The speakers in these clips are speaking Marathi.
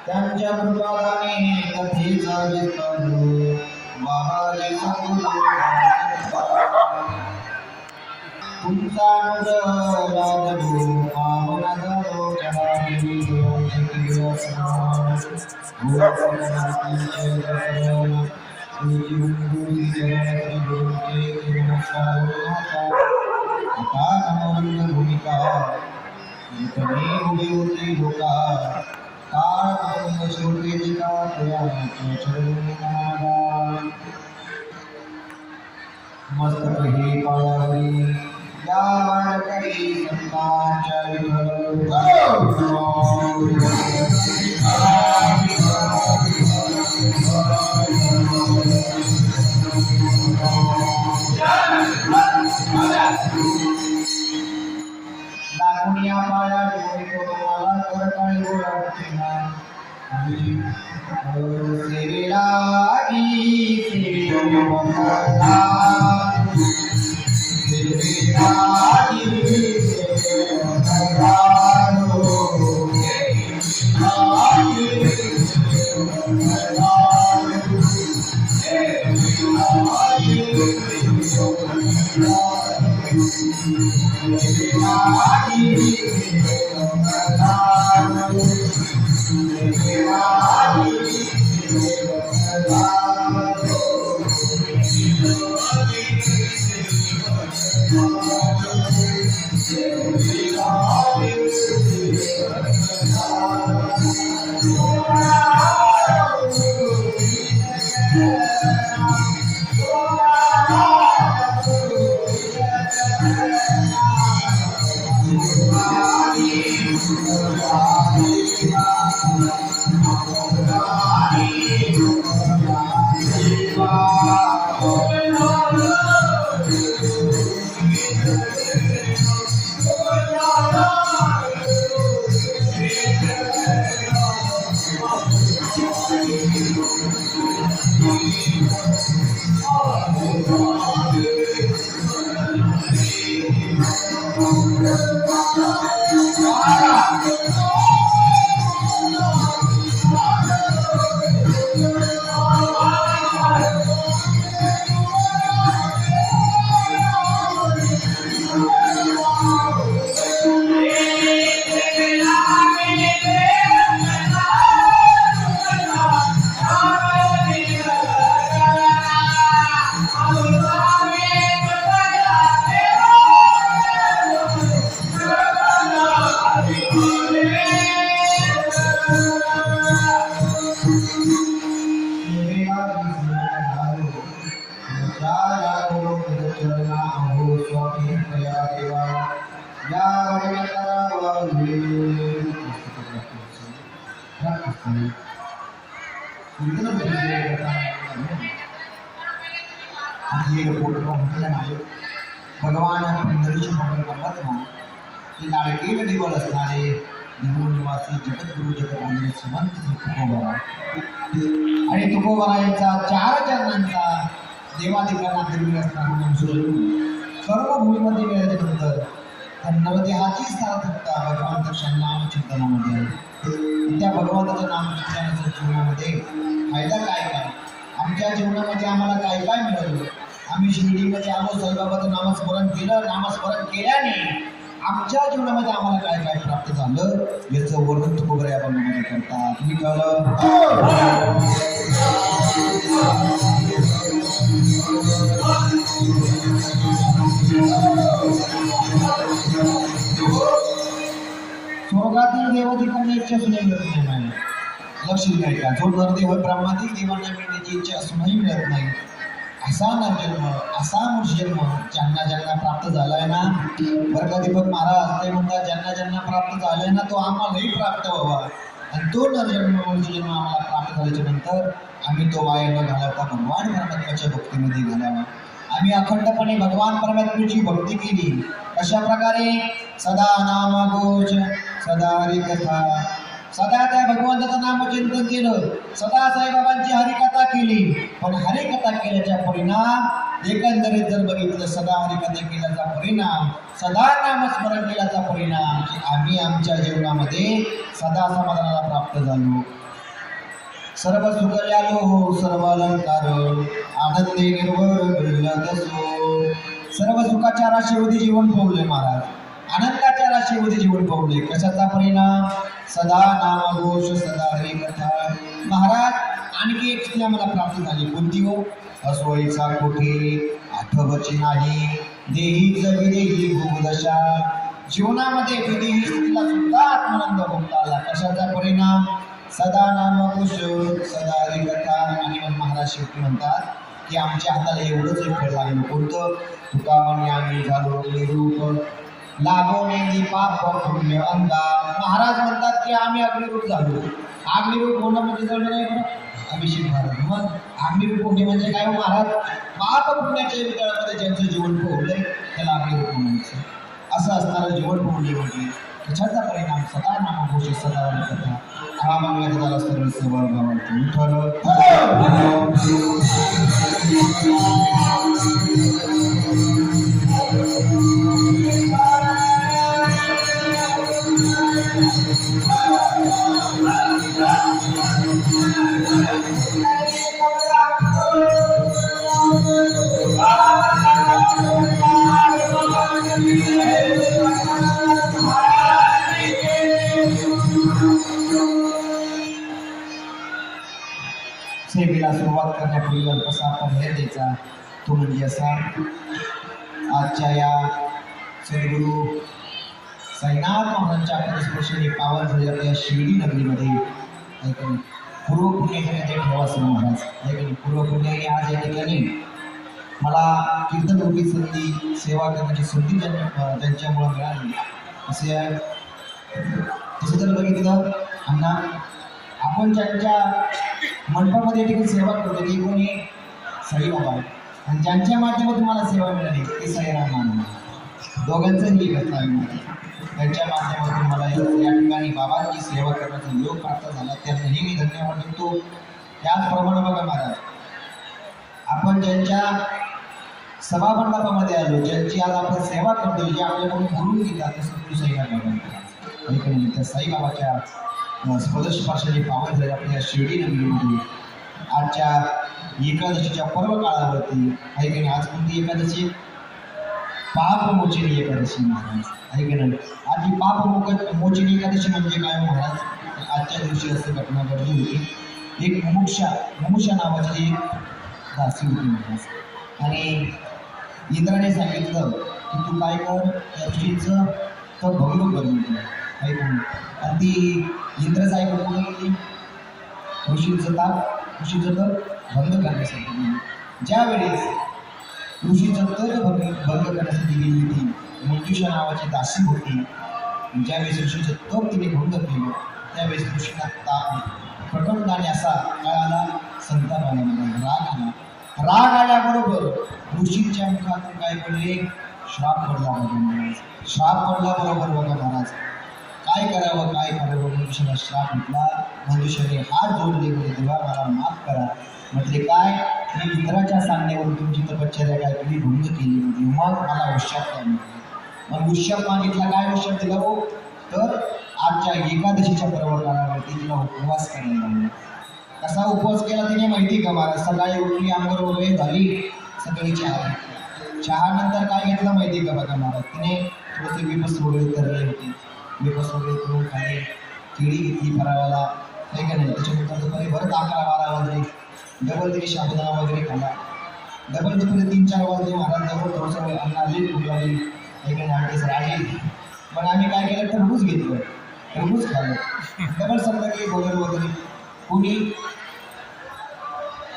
त्यांच्या कृपादाने कथेचा विस्तार महाराजे तुमचा राजगुरु पावन झालो जनादेवी भूमिका उभी होती लोका मस्तक हे पायावरी या वारकरी संतांच्या लागुनिया पाया जोडी तुम्हाला तर काही ओळखते ना सेवेला भगवान पंढरीचे मंगल करतात ना की लाडके गडीवर असणारे निवासी जगद्गुरु जगद्गुरु श्रीमंत तुकोबरा आणि तुकोबरा यांचा 4 चरणांचा देवाधिकारात निर्मित असणारा मंजूर सर्व भूमीमध्ये गेल्याच्या नंतर नवदेहाची सार्थकता भगवंताच्या नामचिंतनामध्ये आहे. त्या भगवंताच्या नामचिंतनाच्या जीवनामध्ये फायदा काय आमच्या जीवनामध्ये आम्हाला काय काय मिळालं. आम्ही शिर्डीमध्ये आलो, साईबाबाचं नामस्मरण केलं. नामस्मरण केल्याने आमच्या जीवनामध्ये आम्हाला काय काय प्राप्त झालं याचं वर्णन तुकोबरा आपण करतात. तुम्ही स्वर्गातील देवाधिकांना इच्छा सुद्धा मिळत नाही. लक्ष नाही का, जो नरदेव ब्रह्मातील देवांना मिळण्याची इच्छा असूनही मिळत नाही. असा नरजन्म, असा मनुष्यजन्म ज्यांना ज्यांना प्राप्त झालाय ना, वर्गाधिपक महाराज ते म्हणतात ज्यांना ज्यांना प्राप्त झालाय ना तो आम्हालाही प्राप्त व्हावा. आणि तो नरजन्म मनुष्यजन्म आम्हाला प्राप्त झाल्याच्या नंतर आम्ही तो वाया न घालवता भगवान परमात्म्याच्या भक्तीमध्ये घालावा. आम्ही अखंडपणे भगवान परमात्म्याची भक्ती केली. अशा प्रकारे सदा नामघोष, सदा हरिकथा, सदा त्या भगवंताचं नामचिंतन केलं, सदा साईबाबांची हरिकथा केली. पण हरिकथा केल्याचा परिणाम एकंदरीत जर बघितलं, सदा हरिकथा केल्याचा परिणाम, सदा नामस्मरण केल्याचा परिणाम की आम्ही आमच्या जीवनामध्ये सदा समाधानाला प्राप्त झालो. सर्व सुखल्यालो सर्व अलंकार आनंदे निर्भर असो. सर्व सुखाच्या राशीमध्ये जीवन पावले महाराज, आनंदाच्या राशीमध्ये जीवन पावले. कशाचा परिणाम? सदा नामघोष सदा हरी कथा. महाराज आणखी एक स्त्री आम्हाला प्राप्त झाली. कोणती हो? असोईचा कोठी आठवची नाही देही जगिदेही भूदशा. जीवनामध्ये विदेही स्त्रीला सुद्धा आत्मानंद भोगता आला. कशाचा परिणाम? सदा नामघोष सदा हरी कथा. आणि मग महाराज शेवटी म्हणतात की आमच्या हाताला एवढंच एक फळ लागलं. कोणतं? तुका म्हणे आम्ही झालो निरूप लागो नेंदी पाप पुण्य अंगा. महाराज म्हणतात की आम्ही अग्निरूप झालो. अग्निरूप होणं म्हणजे जळलं नाही बरं अभिषेक महाराज. मग अग्निरूप होणे म्हणजे काय महाराज? पाप पुण्याच्या वितळामध्ये ज्यांचं जीवन पोहलंय त्याला अग्निरूप म्हणायचं. असं असणारं जीवन पोहले म्हणजे त्याच्याचा परिणाम सदा नामघोष सदा कथा. हा मंगल झाला सर्व सेवा गावात विठ्ठल. सेवेला सुरुवात करण्यापूर्वी अल्पसा पर्याय द्यायचा. तो म्हणजे असा, आजच्या या सद्गुरू साईनाथ महाराजांच्या पदस्पर्शाने पावन झालेल्या या शिर्डी नगरीमध्ये पूर्व पुण्यकार्याचे ठेवा सर्व महाराज. पूर्व पुण्याने आज या ठिकाणी मला कीर्तनरूपी संधी सेवा करण्याची संधी त्यांच्यामुळे मिळाली. असे तसं जर बघितलं अण्णा, आपण ज्यांच्या मंडपामध्ये ठिकाणी सेवा करतो ते कोणी? साईबाबा. आणि ज्यांच्या माध्यमातून मला सेवा मिळाली ते साईराम मानव. दोघांचंही घटना आहे. त्यांच्या माध्यमातून मला या ठिकाणी बाबांची सेवा करण्याचा योग प्राप्त झाला. त्यांनाही मी धन्यवाद देतो. त्याचप्रमाणे बघा महाराज, आपण ज्यांच्या सभामंडपामध्ये आलो, ज्यांची आज आपण सेवा करतो, जे आपल्याकडून बोलून घेतात, तसं तू साईबाबा. त्या साईबाबाच्या स्पर्शाने पावन झाले आपल्या शिर्डी नगरीमध्ये आजच्या एकादशीच्या पर्व काळावरती आहे की नाही. आज कोणती एकादशी? पापमोचनी एकादशी महाराज आहे की नाही. आज ही पापमोचनी एकादशी म्हणजे काय महाराज? आजच्या दिवशी असं घटना घडली होती. एक मुमुक्षा नावाची एक दासी होती महाराज. आणि इंद्राने सांगितलं की तू काय कर, त्या ऋषींचं तर भंग करून आहे की नाही. आणि ती इंद्रच ऐकून कुठे गेली? ऋषींचं तर भंग करण्यासाठी. ज्यावेळेस ऋषीचं तर भंग करण्यासाठी गेली ती मंजुषा नावाची दासी होती. ज्यावेळेस ऋषीचं तप तिने भंग केलं त्यावेळेस ऋषींना ताप प्रकंडाने असा काय आला? संताप आला मला, राग आला. राग आल्याबरोबर ऋषींच्या मुखातून काय पडले? श्राप पडला बघा महाराज. श्राप पडला बरोबर बघा महाराज. काय करावं मंजुषाला श्राप घेतला. मंजुषाने हात जोडले, म्हणजे देवा मला माफ करा. म्हटले काय? मी मित्राच्या सांगण्यावरून तुमची तपश्चर्या काय केली? भंग केली. म्हणजे मग मला उश्शाप काय मिळाला. मग उश्शाप मागितला. काय उश्शाप दिला हो? तर आजच्या एकादशीच्या पर्व काळावरती तिला उपवास करायला लागला. कसा उपवास केला तिने माहिती का महाराज? सकाळी उठली, अंघोळ वगैरे झाली, सकाळी चहा नंतर काय घेतलं माहिती का बघा महाराज? तिने थोडेसे विपस वगैरे तरले होते. विपस वगैरे करून खाली केळी घेतली फराळाला काही का नाही. त्याच्यानंतर दुपारी परत 11-12 वाजले. डबल तिने साबुदाणा वगैरे खाल्ला. डबल दुपारी 3-4 वाजले महाराज. जवळ थोडंसं अन्ना आली भूक लागली काही का नाही. सर आली. मग आम्ही काय केलं? टरबूज घेतलं, टरबूज खाल्लं. डबल संध्याकाळी वगैरे वगैरे कोणी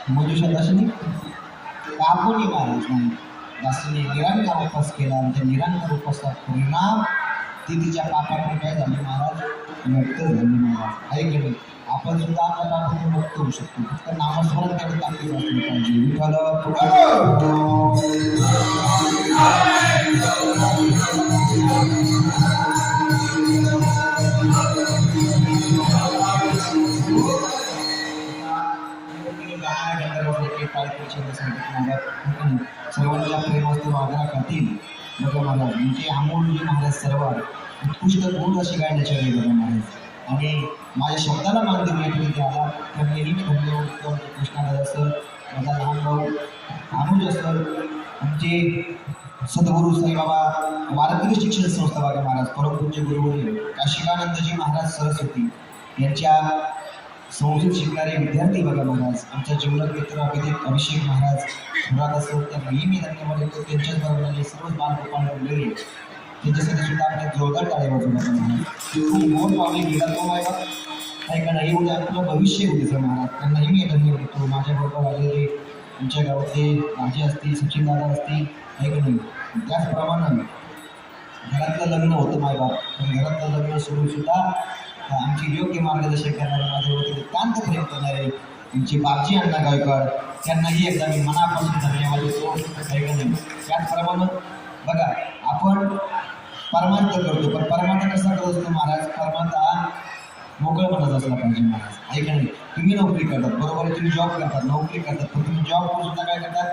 मंजुषा दासीने कापोनी महाराज नाही, दासीने निरंकार उपास केला. आणि त्या निरंकार उपासाचा परिणाम ती तिच्या पापातून काय झाली महाराज? मुक्त झाली महाराज आहे की नाही. आपण सुद्धा आपल्या पापातून मुक्त होऊ शकतो. फक्त नामस्मरण त्याची ताकद असली पाहिजे. विठ्ठल सर्वांच्या प्रेमास्तून आग्रह करतील बघा महाराज. म्हणजे अमोल जी महाराज सर्व उत्कृष्ट गुण अशी गायण्याची वेळी बघा महाराज. आणि माझ्या शब्दाला मान देऊन या ठिकाणी आला. त्यांनीही मी धन्यवाद देतो. आमचे कृष्णादादा सर, माझा लहान भाऊ अनुज सर, आमचे सद्गुरू साईबाबा वारकरी शिक्षण संस्था बघा महाराज, परमपूज्य गुरुवर्य काशिकानंदजी महाराज सरस्वती यांच्या संस्कृत शिकणारे विद्यार्थी बघा महाराज, आमच्या जीवनात मित्र अभिषेक महाराज मुराद असो, त्यांनाही मी धन्यवाद देतो. त्यांच्याच बरोबर सर्वच बालगोपाल बोललेले त्यांच्यासाठी सुद्धा आपल्या जोरदार टाळे वाजवू नका महाराज. खूप गोड पावले गेला तो आहे ऐका नाही, उद्या आपलं भविष्य उद्याचं महाराज, त्यांनाही मी धन्यवाद देतो. माझ्याबरोबर आलेले आमच्या गावातले राजे असतील, सचिन दादा असतील, ऐका नाही. त्याचप्रमाणे घरातलं लग्न होतं मायबाप, पण घरातलं लग्न सोडून सुद्धा आमची योग्य मार्गदर्शन करणारे, माझ्यावरती तांत प्रेम करणारे आमचे बापजी अण्णा गायकवाड, त्यांनाही एकदा मी मनापासून धन्यवाद देतो. ऐका नाही. त्याचप्रमाणे बघा, आपण परमार्थ करतो, पण परमार्थ कसा करत असतो महाराज? परमार्थ हा मोकळपणाच असला पाहिजे महाराज. ऐका नाही. तुम्ही नोकरी करतात बरोबर आहे, तुम्ही जॉब करतात, नोकरी करतात, पण तुम्ही जॉब करून सुद्धा काय करतात?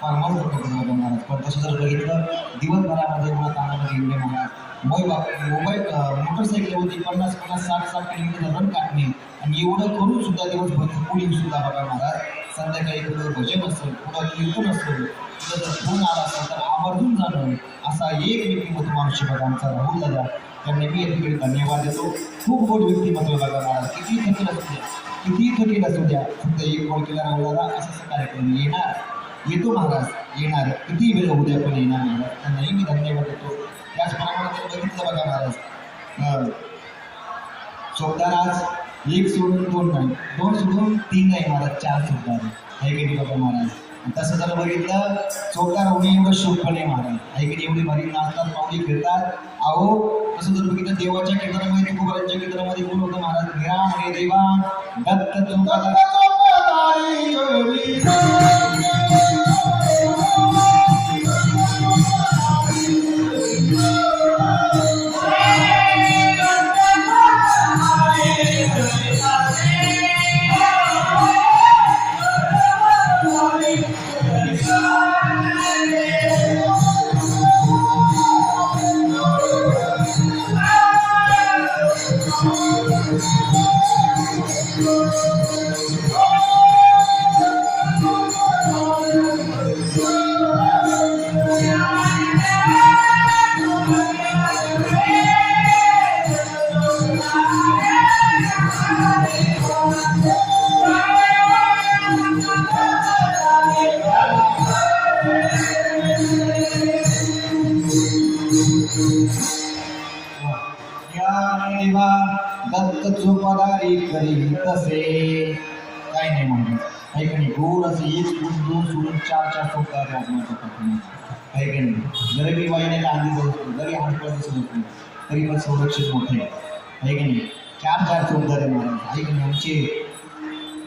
परमार्थ करतात बघा महाराज. पण तसं जर बघितलं दिवसभरामध्ये मला तानामध्ये एवढे महाराज मोटरसायकलवरती 50-60 किलोमीटर रन काढणे आणि एवढं करून सुद्धा दिवसभर पुढील सुद्धा बघा महाराज. संध्याकाळी कुठं भजन असेल, कुठं कीर्तन असेल, कुठं जर फोन आला असेल तर आवर्जून जाणं, असा एक व्यक्तिमत्व माणूस बघा आमचा राहुल दादा, त्यांनी मी या ठिकाणी धन्यवाद देतो. खूप गोड व्यक्तिमत्व बघा महाराज. किती थकील असू द्या, किती थकील असू द्या, फक्त एक कॉल केला राहुल दादा असा कार्यक्रम येणार, येतो महाराज, येणार, किती वेळ उद्या पण येणार महाराज. त्यांनाही मी धन्यवाद देतो. त्याचप्रमाणे जर बघितलं बघा महाराज, चौदार आज एक सोडून दोन नाही, दोन सोडून तीन नाही महाराज, 4 चौदार आहे की नाही बघा महाराज. तसं जर बघितलं चौदार होणे एवढं सोपं नाही महाराज. आहे की नाही. एवढी भारी नाचतात, पावली खेळतात. अहो तसं जर बघितलं देवाच्या कीर्तनामध्ये, तुकोबारांच्या कीर्तनामध्ये कोण होतं महाराज? निराम हे देवा दत्त चौदार दत्त चोपदारी करी तसे काही नाही म्हणून. काही नाही. गोड असे एक सोडून दोन सोडून 4 चौकार काही नाही. जरी मी वाईने आधी जाऊ असतो, जरी हातपळ दिसत असतो, तरी पण संरक्षण मोठे आहे की नाही. 4 चौकदार महाराज. ऐक नाही. आमचे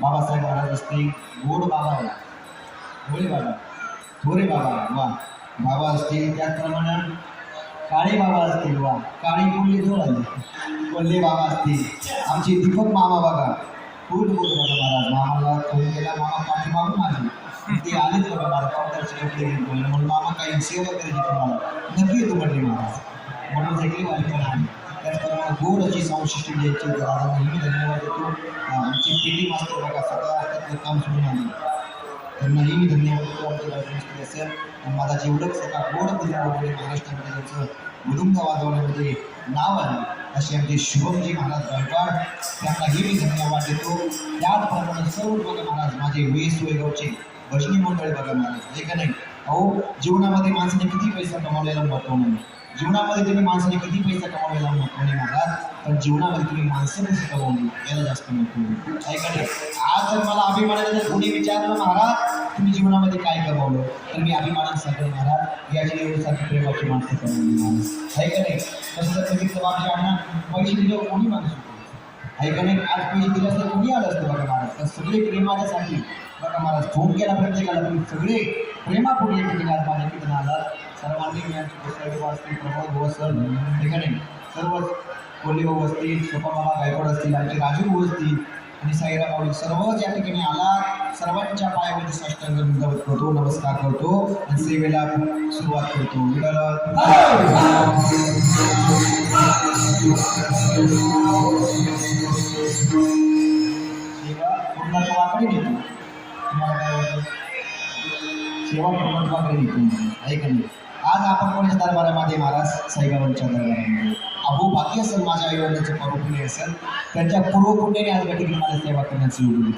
बाबासाहेब महाराज असतील, गोड बाबा आहे, गोळे बाबा, थोरे बाबा वा बाबा असतील. त्याचप्रमाणे काळे बाबा असतील, वा काळी कोल्हे जोड आले, कोल्हे बाबा असतील. आमचे दीपक मामा बघा, खूप गोड बघा महाराज. मामाला फोन केला, मामा पाठी मागून आले, ते आलेच बघा महाराज. पावसाचे कपडे घेऊन म्हणून मामा काही सेवा करायची तुम्हाला, नक्की येतो म्हणले महाराज. म्हणून सगळी वाली पण आली. त्याचप्रमाणे गोड अशी संशिष्टी द्यायची दादा नेहमी धन्यवाद देतो. आमचे पेटी मास्तर बघा सगळं असतात काम सोडून आले, त्यांनाही मी धन्यवाद देतो. आमचे राजमिस्त्री असेल, माझा जेवढंच एका गोड दिल्यामुळे महाराष्ट्रामध्ये त्यांचं मृदुंग वाजवण्यामध्ये नाव आहे असे आमचे शुभमजी महाराज गायकवाड, त्यांनाही मी धन्यवाद देतो. त्याचप्रमाणे सर्व बघा महाराज माझे वेस वेगावचे भजनी मंडळ बघा महाराज. हे का नाही. अहो जीवनामध्ये माणसाने किती पैसा कमावलेला महत्व नाही, जीवनामध्ये तुम्ही माणसाने किती पैसा कमावलेला महत्व नाही महाराज, पण जीवनामध्ये तुम्ही माणसं कशी कमावली याला जास्त महत्व आहे का नाही. आज जर मला अभिमानाने जर कोणी विचारलं महाराज तुम्ही जीवनामध्ये काय कमावलं, तर मी अभिमानाने सांगेन महाराज याच्या एवढीसारखी प्रेमाची माणसं कमावली महाराज. आहे का नाही. तसं जर बघितलं बाबजी अण्णा पैसे दिल्यावर कोणी माणूस होतो, आहे का नाही. आज पैसे दिले असतं कोणी आलं असतं बघा महाराज, तर सगळे प्रेमाच्यासाठी बघा महाराज. फोन केला प्रत्येकाला, पण सगळे प्रेमापोटी एक ठिकाणी आज माझ्या ठिकाणी आला. सर्वांनी मी आमचे गोसाईबाबा असतील, प्रभाव भाऊ असतील, ठिकाणी सर्वच कोल्हे भाऊ असतील, सोपा बाबा गायकवाड असतील, आमचे राजू भाऊ असतील आणि साईराम भाऊ सर्वच या ठिकाणी आला. सर्वांच्या पायामध्ये साष्टांग दंडवत करतो, नमस्कार करतो आणि सेवेला सुरुवात करतो. सेवा पूर्णत्वाकडे नेतो. तुम्हाला काय वाटतं? सेवा पूर्णत्वाकडे नेतो. ऐका नाही, आज आपण कोणाच्या दरबारामध्ये? महाराज साईबाबांच्या दरबारामध्ये. अहो बाकी असेल, माझ्या आईवडिलांचे पूर्वपुण्य असेल, त्यांच्या पूर्वपुण्याने आज घटी मला सेवा करण्याची योग्य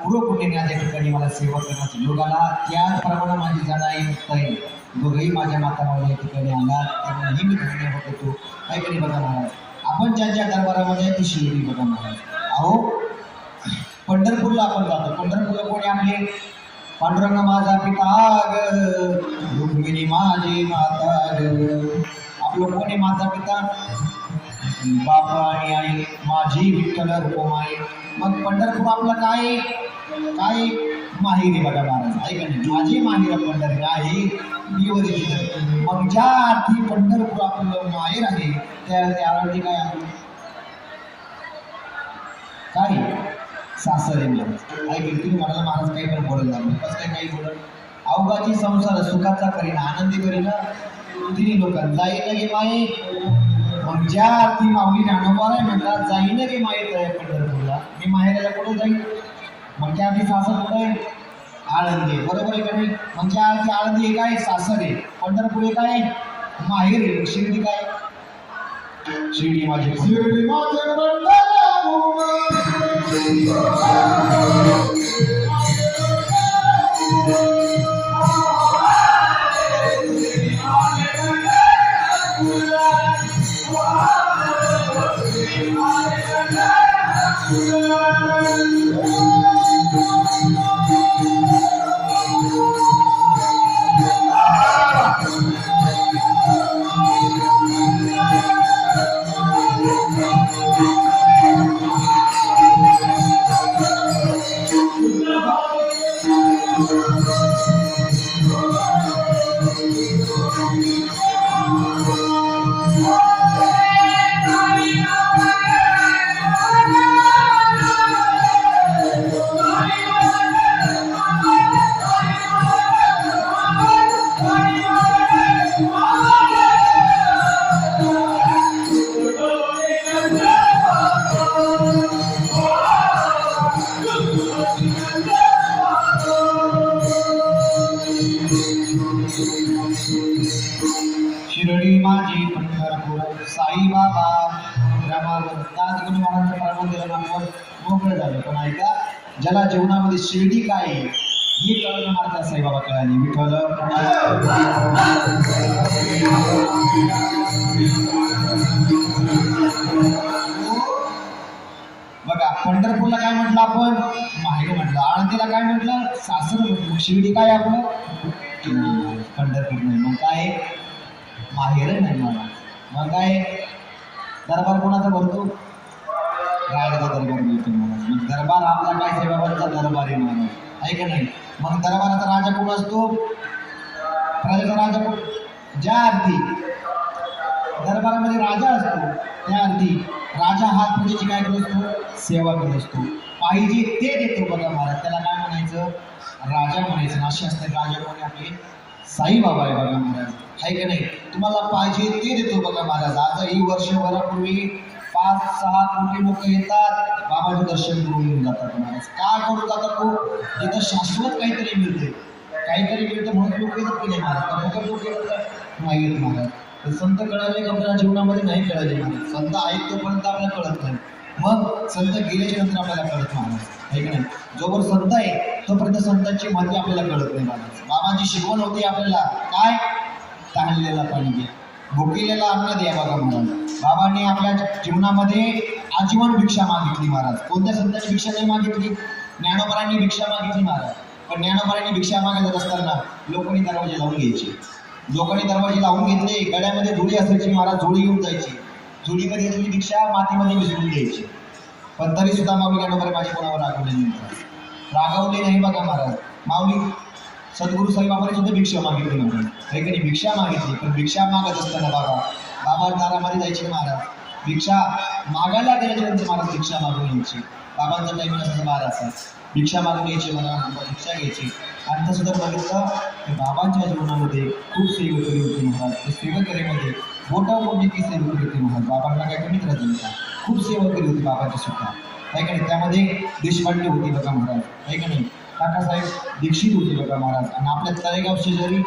पूर्वपुण्याने आज या ठिकाणी मला सेवा करण्याचा योग आला. त्याचप्रमाणे माझी जनाई मुक्ताई दोघंही माझ्या मातामावली या ठिकाणी आला, त्यांनाही मी धन्यवाद देतो. ऐकणी बघा महाराज, आपण ज्या दरबारामध्ये ती शिर्डी बघा महाराज. अहो पंढरपूरला आपण जातो, पंढरपूरला कोणी आपले? पांडुरंग माझा पिता ग, रुक्मिणी माझी माता ग. आपलं कोणी माझा पिता? बापा आणि आई, माझी विठ्ठल रुक्माई. मग पंढरपूर आपलं काय काय माहेरी बघा महाराज. ऐका नाही, माझी माहेर पंढरी आहे मी. मग ज्या अर्थी पंढरपूर आपलं माहेर आहे त्या अर्थी काय आहे? काय सासर आहे महाराज. ऐकलं तुम्ही म्हणाला महाराज काही पण बोलत नाही, कसं काय काही बोलत? अवघाची संसार सुखाचा करीना, आनंदी करीना तिन्ही लोकांना जाईना गे माये. मग ज्या अर्थी माऊली ज्ञानोबा आहे म्हणतात, जाईन गे माये तया पंढरपूरला, मी माहेराला कुठं जाईन? मग त्या अर्थी सासर कुठं आहे? आळंदी. बरोबर आहे का नाही? मग ज्या अर्थी आळंदी हे काय? सासर आहे. पंढरपूर हे काय? माहेर आहे. शिर्डी काय? शिर्डी माझी शिर्डी माझे शिर्डी माझी पंढरपूर साईबाबा रामावर दास गुरु महाराजांच्या पारंबर्याला आपण मोकळे झालो. पण ऐका, ज्याला जीवनामध्ये शिर्डी काय हे कळलं मात्र साईबाबा कळाली. विठ्ठल बघा, पंढरपूरला काय म्हटलं आपण? माहेर म्हटलं. आळंदीला काय म्हटलं? सासर म्हटलं. शिर्डी काय आपलं? पंढरपूर नाही. मग काय? माहेर नाही मला. मग काय? दरबार कोणाचा भरतो? राजाचा दरबार भरतो महाराज. मग दरबार आपला काय? साईबाबांचा दरबार आहे महाराज. आहे का नाही? मग दरबाराचा राजा कोण असतो? प्रजेचा राजा कोण? ज्या अर्थी दरबारामध्ये राजा असतो त्या अर्थी राजा हा प्रजेची काय करत असतो? सेवा करत असतो. पाहिजे ते देतो बघा महाराज. त्याला काय म्हणायचं? राजा म्हणायचं. असे असते राजा कोणी? आपले साईबाबा आहे बघा महाराज, आहे का नाही? तुम्हाला पाहिजे ते देतो बघा महाराज. आजही वर्षभरापूर्वी 5-6 कोटी लोक येतात, बाबाचं दर्शन करून येऊन जातात महाराज. का करून जातात खूप? तिथं शाश्वत काहीतरी मिळते, काहीतरी मिळतं म्हणून लोक येतात की नाही महाराज? का फक्त लोक येतात नाही येत महाराज. तर संत कळाले का आपल्या जीवनामध्ये नाही कळाले महाराज. संत आहेत तोपर्यंत आपल्याला कळत नाही, मग संत गेल्याच्या नंतर आपल्याला कळत महाराज, आहे की नाही? जोवर संत आहे तोपर्यंत संतांची महत्त्व आपल्याला कळत नाही महाराज. बाबांची शिकवण होती आपल्याला काय? तहानलेला पाणी द्या, भुकेलेला अन्न द्या बघा महाराज. बाबांनी आपल्या जीवनामध्ये आजीवन भिक्षा मागितली महाराज. कोणत्या संतांची भिक्षा नाही मागितली? ज्ञानोबांनी भिक्षा मागितली महाराज. पण ज्ञानोबांनी भिक्षा मागत असताना लोकांनी दरवाजे लावून घ्यायचे. लोकांनी दरवाजे लावून घेतले, गड्यामध्ये झोळी असायची महाराज, झोळी घेऊन जायची. झोळीमध्ये घेतलेली भिक्षा मातीमध्ये मिसळून द्यायची. पण तरी सुद्धा माऊली ज्ञानोबाने माझी कोणावर रागवले नाही महाराज, रागवले नाही बघा महाराज. माऊली सद्गुरू साईबाबांनी सुद्धा भिक्षा मागितली महाराज, आहे की नाही? भिक्षा मागितली, पण भिक्षा मागत असताना बाबा दारामध्ये जायचे महाराज. भिक्षा मागायला गेल्याच्या नंतर महाराज भिक्षा मागून यायची. बाबांचा टाइमिंग असायचं 12चा. भिक्षा मागून यायची मला, भिक्षा घ्यायची. आणि तसं जर बघितलं तर बाबांच्या जीवनामध्ये खूप सेवेकरी होती महाराज. त्या सेवेकरीमध्ये मोठी ती सेवेकरी होती महाराज. बाबांना काय कमीच राहायचं का? खूप सेवेकरी होती बाबाची सुद्धा, आहे का नाही? त्यामध्ये देशपांडे होती बघा महाराज, आहे का नाही? काकासाहेब दीक्षित होते बघा महाराज. आणि आपल्या तळेगाव शेजारी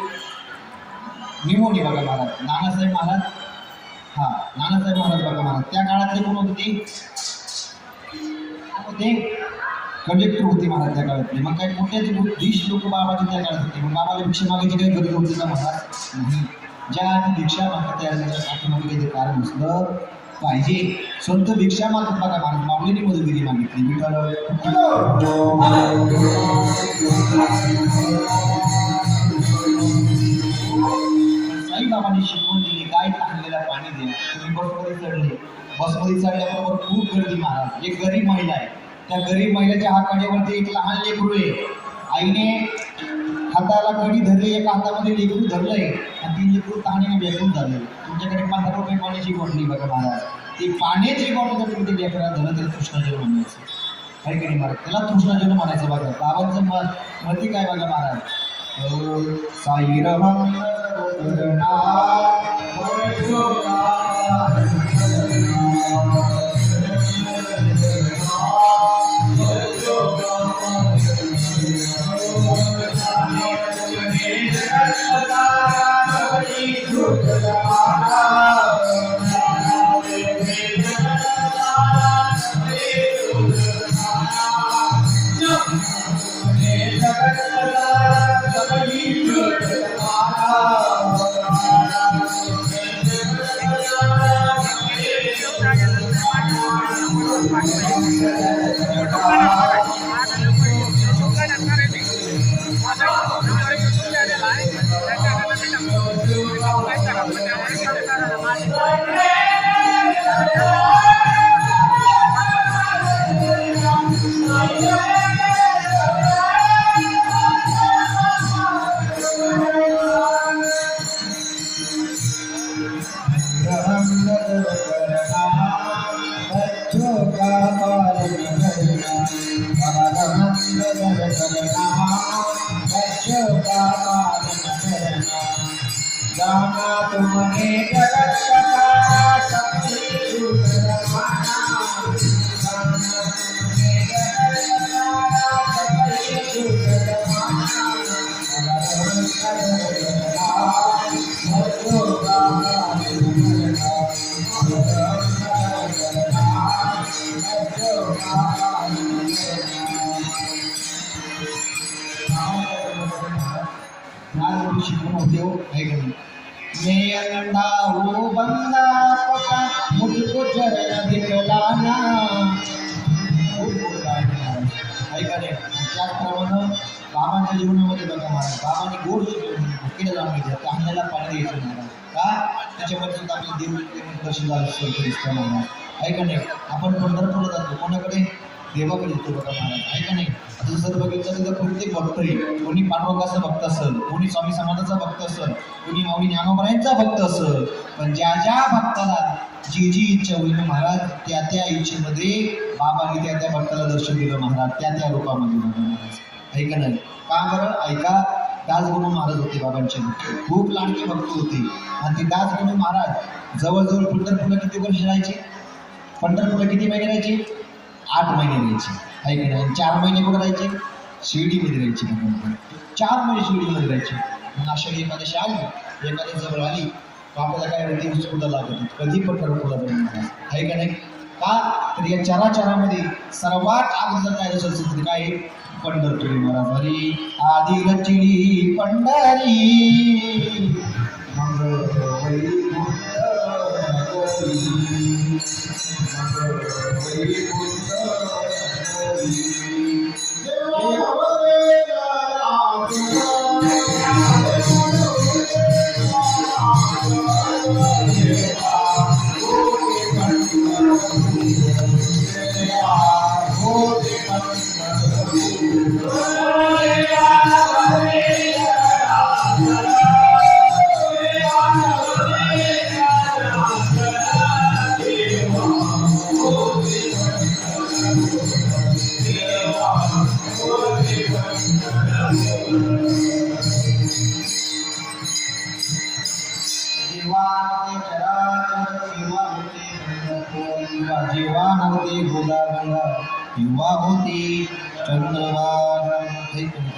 निमोनी बघा महाराज, नानासाहेब महाराज. नानासाहेब महाराज बघा महाराज. त्या काळातले कोण होते ते? कंडक्टर होते महाराज त्या काळातले. मग काय कुठल्याच 20 लोक बाबाचे त्या काळात होते. मग बाबाला भिक्षा मागायची काही गरज होती का महाराज? नाही. ज्या आधी भिक्षा मागता तयार झाल्या पाठीमागे काहीतरी कारण असलं पाहिजे. संत भिक्षा मागत बघा महाराज. माऊलीने मदतगिरी मागितली. साईबाबांनी शिकवून दिली काय? तहानलेला पाणी द्या. तुम्ही बसमध्ये चढले, बसमध्ये चढल्याबरोबर खूप गर्दी महाराज. एक गरीब महिला आहे, त्या गरीब महिलेच्या हातावरती एक लहान लेकरू आहे. आईने हाताला कडी धरली, एका हातामध्ये लेकरू धरलंय आणि ती लेकरू तहानेने बेकून झाले. तुमच्याकडे 15 रुपये पाण्याची बॉटली बघा महाराज. ती पाण्याची बॉटल जर तुम्ही ते लेकराला धरलं तर कृष्णाजल म्हणायचं, काय की नाही महाराज? त्याला कृष्णाजल म्हणायचं बघा. बाबांचं मती काय बघा महाराज? साई शिकवण होते हो, आहे का नाही? मैं अंधा हो बंदा पका मुझको चरण दिखलाना, आहे का नाही? त्याचप्रमाणे बाबांच्या जीवनामध्ये बघा महाराज, बाबांनी गोड शिकवून भुकेला लावून घेतलं, तहानलेला पाणी द्यायचं महाराज. का? त्याच्यामध्ये सुद्धा आपलं देव दर्शन झालं दिसतं महाराज, आहे का नाही? आपण पंढरपूरला जातो, कोणाकडे? देवाकडे येतो बघा महाराज, आहे का नाही? आता जर बघितलं तर प्रत्येक भक्त आहे, कोणी पांडुरंगाचा भक्त असेल, कोणी स्वामी समाजाचा भक्त असेल, कोणी माऊली ज्ञानोबांचा भक्त असेल, पण ज्या ज्या भक्ताला जी जी इच्छा होईल महाराज, त्या त्या इच्छेमध्ये बाबांनी त्या त्या भक्ताला दर्शन दिलं महाराज, त्या त्या रूपामध्ये महाराज, आहे का नाही? का बरं? ऐका, दासगणू महाराज होते बाबांचे खूप लाडके भक्त होते. आणि ते दासगणू महाराज जवळजवळ पंढरपूरला किती वर्ष राहायचे? पंढरपूरला किती महिने राहायचे? 8 महिने राहायचे आहे की नाही. 4 महिने कुठे राहायचे? शिर्डीमध्ये राहायचे. 4 महिने शिर्डीमध्ये राहायचे. मग आषाढी एकादशी आली, एकादशी जवळ आली, आपल्याला काय होती? उत्सुकता लागत होती कधी पंढरपूरला जाऊन आहे का नाही. का तर या चराचरामध्ये सर्वात अगोदर काय असेल तर काय? पंढरपुरी महाराज. हरी आधी रचिली पंढरी मग जेव्हा नव्हते गोदागंगा तेव्हा होती चंद्रभागा.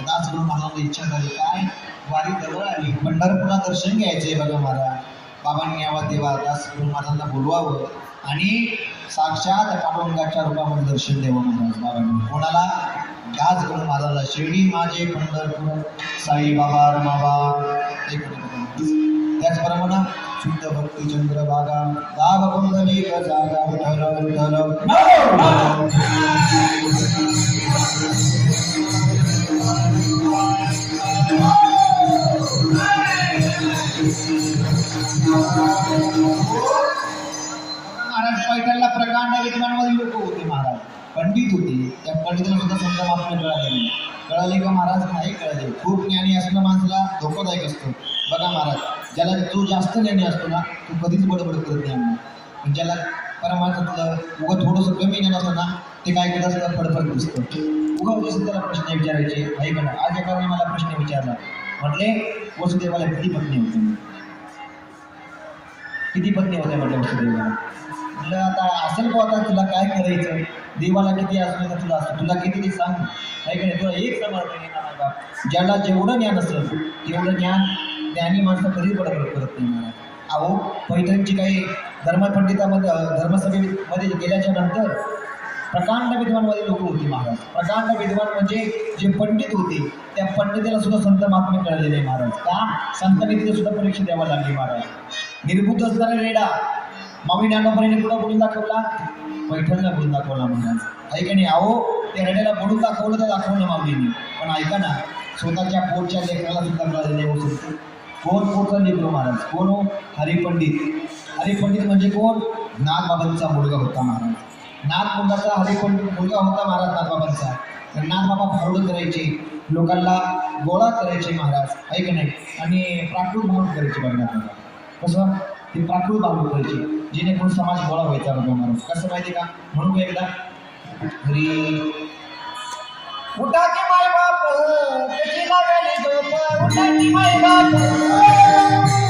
दासगणू महाराज इच्छा झाली काय? वारी जवळ आली, पंढरपूरला दर्शन घ्यायचंय बघा महाराज. बाबांनी यावं तेव्हा दासगणू महाराजांना बोलवावं आणि साक्षात पांडुरंगाच्या रूपामध्ये दर्शन द्यावं महाराज बाबांनी. कोणाला? दासगणू महाराजाला. शिर्डी माझे पंढरपूर साई बाबा रमाबा. त्याचप्रमाणे शुद्ध भक्ती चंद्रभागा दाब कुंडली जागा विठ्ठल विठ्ठल. महाराज पैठणला प्रकांड विद्वानमध्ये लोक होते महाराज, पंडित होते. त्या पंडितांना सुद्धा समजा मात्र कळाले कळाले का महाराज? नाही कळाले. खूप ज्ञानी असणं माणसाला धोकादायक असतं बघा महाराज. ज्याला जो जास्त ज्ञानी असतो ना तो कधीच बडबड करत नाही. पण ज्याला परमार्थातलं उगं थोडंसं कमी ज्ञान असतं ना ते काय करत असतं? फडफड दिसतं. उगं जसं त्याला प्रश्न विचारायचे आहे का नाही. आज एकाने मला प्रश्न विचारला, म्हटले वसुदेवाला किती पत्नी होती? किती पत्नी होत्या म्हटलं वसुदेवाला? म्हटलं आता असेल का आता तुला काय करायचं? देवाला किती असलं तर तुला असतं, तुला किती ते सांग आहे का नाही. तुला एक समर्थ नाही बाप. ज्याला जेवढं ज्ञान असेल तेवढं ज्ञानी माणसं कधीच बडबड करत नाही महाराज. अहो पैठणची काही धर्मपंडितामध्ये धर्मसभेमध्ये गेल्याच्या नंतर प्रकांड विद्वानवादी लोक होती महाराज. प्रकांड विद्वान म्हणजे जे पंडित होते त्या पंडिताला सुद्धा संत महात्म्य कळले नाही महाराज. का? संतांनी तिथे सुद्धा परीक्षा द्यावा लागली महाराज. निर्बुद्ध असणारा रेडा मामी ज्ञानोबाईने कुठं बोलून दाखवला? पैठणला बोलून दाखवला महाराज आहे का नाही. अहो त्या रेड्याला बोलून दाखवलं तर दाखवलं माऊलीने, पण ऐका ना स्वतःच्या पोटच्या लेकराला सुद्धा कळले नाही हो सत्य. कोण पोटचा लेकरो महाराज? कोण हो? हरिपंडित. हरिपंडित म्हणजे कोण? नाथबाबांचा मुलगा होता महाराज. नाथमुंडाचा हरिपंडित मुलगा होता महाराज नाथबाबांचा. तर नाथबाबा भारुड करायचे, लोकांना गोळा करायचे महाराज आहे का नाही. आणि प्राकृत भारूड करायचे बघण्यात. कसं? ते प्राकृत भारूड करायचे जेणेकरून समाज गोळा व्हायचा बघा महाराज. कसं माहिती का? म्हणून एकदा हरी उठाची माय बाप कशी लागली झोप, उठाची माय बाप